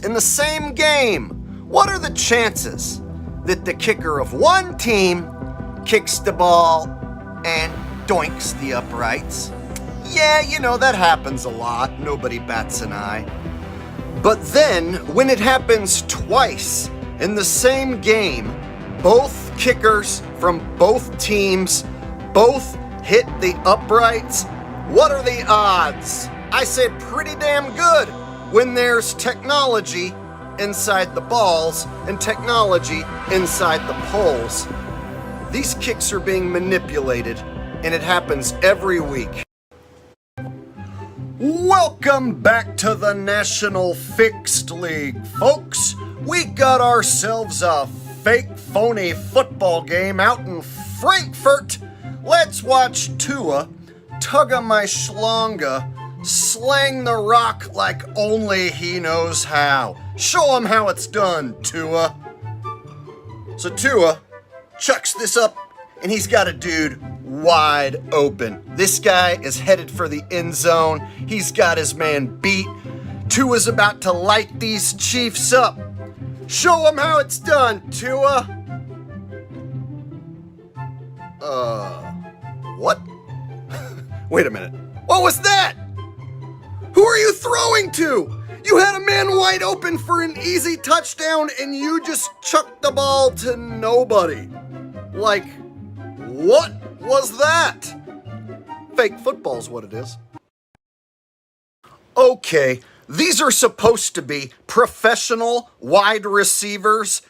in the same game, what are the chances that the kicker of one team kicks the ball and doinks the uprights? Yeah, that happens a lot. Nobody bats an eye. But then, when it happens twice in the same game, both kickers from both teams both hit the uprights, what are the odds? I say pretty damn good when there's technology inside the balls and technology inside the poles. These kicks are being manipulated, and it happens every week. Welcome back to the National Fixed League, folks. We got ourselves a fake phony football game out in Frankfurt. Let's watch Tua tugga my schlonga, slang the rock like only he knows how. Show him how it's done, Tua. So Tua chucks this up, and he's got a dude wide open. This guy is headed for the end zone. He's got his man beat. Tua's about to light these Chiefs up. Show him how it's done, Tua. What? Wait a minute. What was that? Who are you throwing to? You had a man wide open for an easy touchdown, and you just chucked the ball to nobody. Like, what was that? Fake football's what it is. Okay, these are supposed to be professional wide receivers,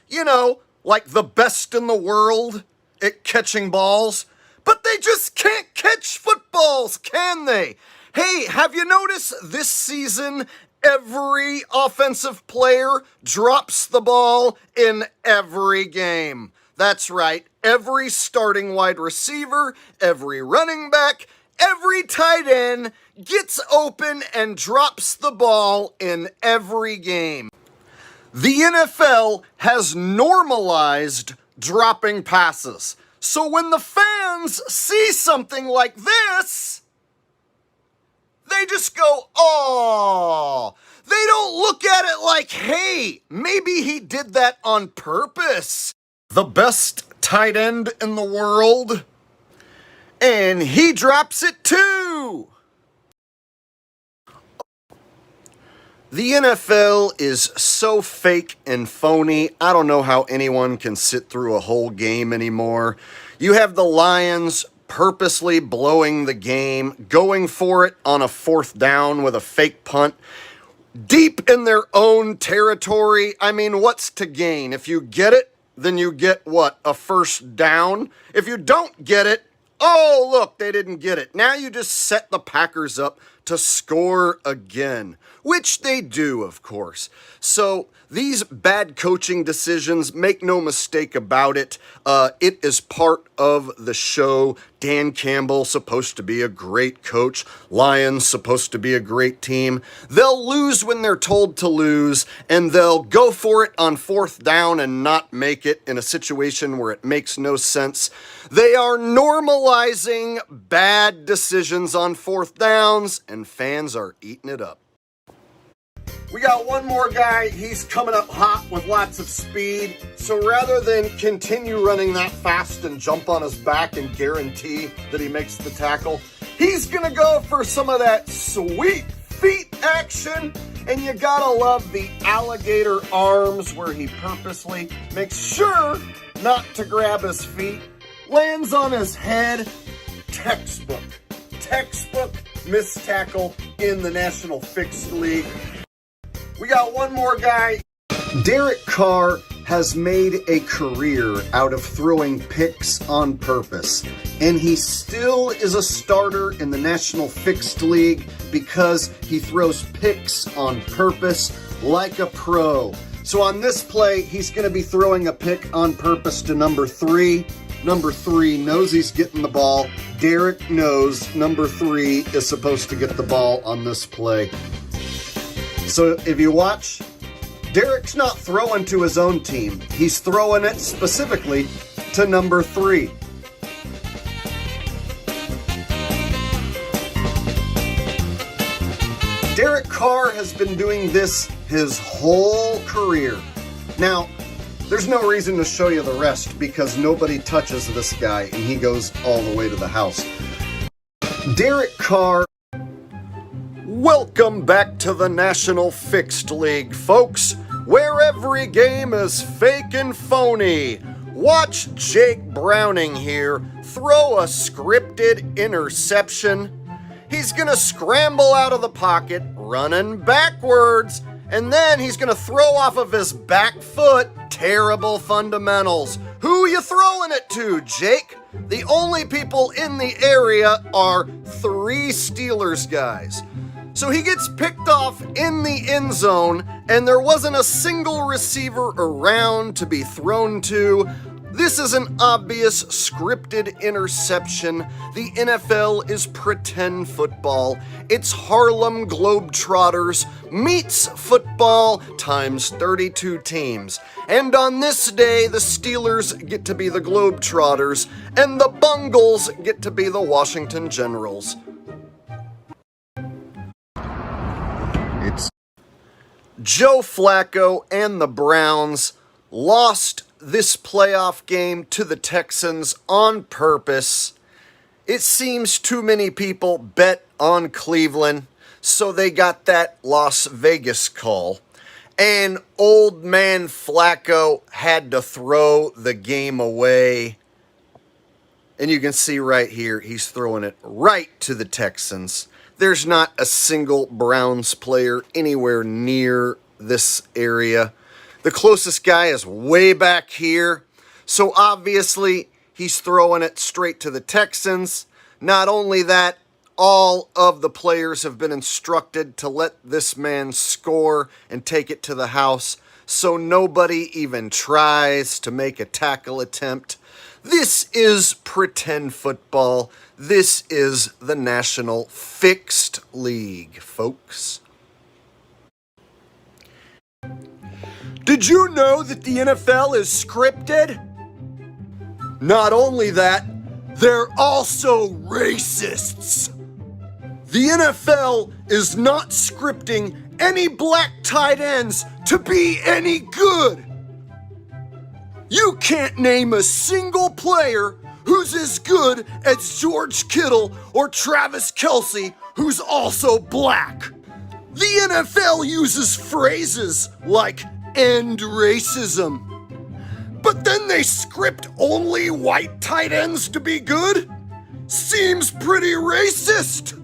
like the best in the world at catching balls, but they just can't catch footballs, can they? Hey, have you noticed this season every offensive player drops the ball in every game? That's right, every starting wide receiver, every running back, every tight end gets open and drops the ball in every game. The NFL has normalized dropping passes. So when the fans see something like this, they just go, "Oh." They don't look at it like, hey, maybe he did that on purpose. The best tight end in the world, and he drops it too. The NFL is so fake and phony, I don't know how anyone can sit through a whole game anymore. You have the Lions purposely blowing the game, going for it on a 4th down with a fake punt, deep in their own territory. I mean, what's to gain? If you get it, then you get what? A 1st down? If you don't get it, oh, look, they didn't get it. Now you just set the Packers up to score again, which they do, of course. So these bad coaching decisions, make no mistake about it, it is part of the show. Dan Campbell, supposed to be a great coach. Lions, supposed to be a great team. They'll lose when they're told to lose, and they'll go for it on 4th down and not make it in a situation where it makes no sense. They are normalizing bad decisions on 4th downs, and fans are eating it up. We got one more guy. He's coming up hot with lots of speed. So rather than continue running that fast and jump on his back and guarantee that he makes the tackle, he's going to go for some of that sweet feet action. And you got to love the alligator arms where he purposely makes sure not to grab his feet. Lands on his head. Textbook missed tackle in the National Fixed League. We got one more guy. Derek Carr has made a career out of throwing picks on purpose, and he still is a starter in the National Fixed League because he throws picks on purpose like a pro. So on this play, he's going to be throwing a pick on purpose to number 3. Number 3 knows he's getting the ball. Derek knows number 3 is supposed to get the ball on this play. So if you watch, Derek's not throwing to his own team. He's throwing it specifically to number 3. Derek Carr has been doing this his whole career. Now, there's no reason to show you the rest because nobody touches this guy and he goes all the way to the house. Derek Carr. Welcome back to the National Fixed League, folks, where every game is fake and phony. Watch Jake Browning here throw a scripted interception. He's gonna scramble out of the pocket, running backwards, and then he's gonna throw off of his back foot. Terrible fundamentals. Who you throwing it to, Jake? The only people in the area are 3 Steelers guys. So he gets picked off in the end zone, and there wasn't a single receiver around to be thrown to. This is an obvious scripted interception. The NFL is pretend football. It's Harlem Globetrotters meets football times 32 teams. And on this day, the Steelers get to be the Globetrotters, and the Bungles get to be the Washington Generals. Joe Flacco and the Browns lost this playoff game to the Texans on purpose. It seems too many people bet on Cleveland, so they got that Las Vegas call. And old man Flacco had to throw the game away. And you can see right here, he's throwing it right to the Texans. There's not a single Browns player anywhere near this area. The closest guy is way back here. So obviously, he's throwing it straight to the Texans. Not only that, all of the players have been instructed to let this man score and take it to the house, so nobody even tries to make a tackle attempt. This is pretend football. This is the National Fixed League, folks. Did you know that the NFL is scripted? Not only that, they're also racists. The NFL is not scripting any black tight ends to be any good. You can't name a single player who's as good as George Kittle or Travis Kelce, who's also black. The NFL uses phrases like end racism, but then they script only white tight ends to be good? Seems pretty racist.